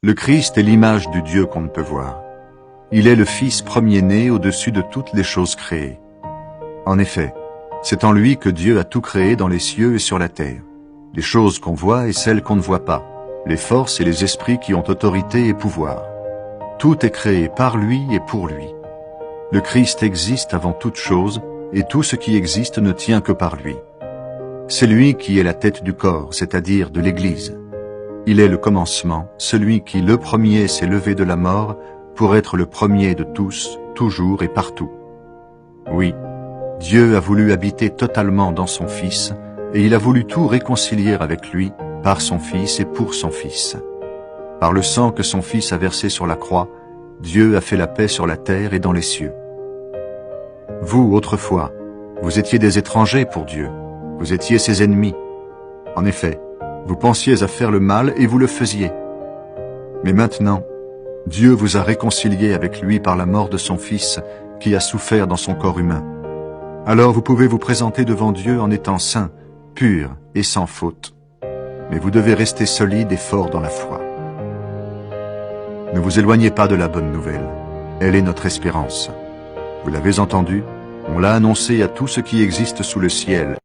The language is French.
Le Christ est l'image du Dieu qu'on ne peut voir. Il est le Fils premier-né au-dessus de toutes les choses créées. En effet, c'est en lui que Dieu a tout créé dans les cieux et sur la terre, les choses qu'on voit et celles qu'on ne voit pas, les forces et les esprits qui ont autorité et pouvoir. Tout est créé par lui et pour lui. Le Christ existe avant toute chose, et tout ce qui existe ne tient que par lui. C'est lui qui est la tête du corps, c'est-à-dire de l'Église. Il est le commencement, celui qui le premier s'est levé de la mort pour être le premier de tous, toujours et partout. Oui, Dieu a voulu habiter totalement dans son Fils, et il a voulu tout réconcilier avec lui, par son Fils et pour son Fils. Par le sang que son Fils a versé sur la croix, Dieu a fait la paix sur la terre et dans les cieux. Vous, autrefois, vous étiez des étrangers pour Dieu, vous étiez ses ennemis. En effet, vous pensiez à faire le mal et vous le faisiez. Mais maintenant, Dieu vous a réconciliés avec lui par la mort de son Fils qui a souffert dans son corps humain. Alors vous pouvez vous présenter devant Dieu en étant saints, purs et sans faute. Mais vous devez rester solide et fort dans la foi. Ne vous éloignez pas de la bonne nouvelle. Elle est notre espérance. Vous l'avez entendu, on l'a annoncé à tout ce qui existe sous le ciel.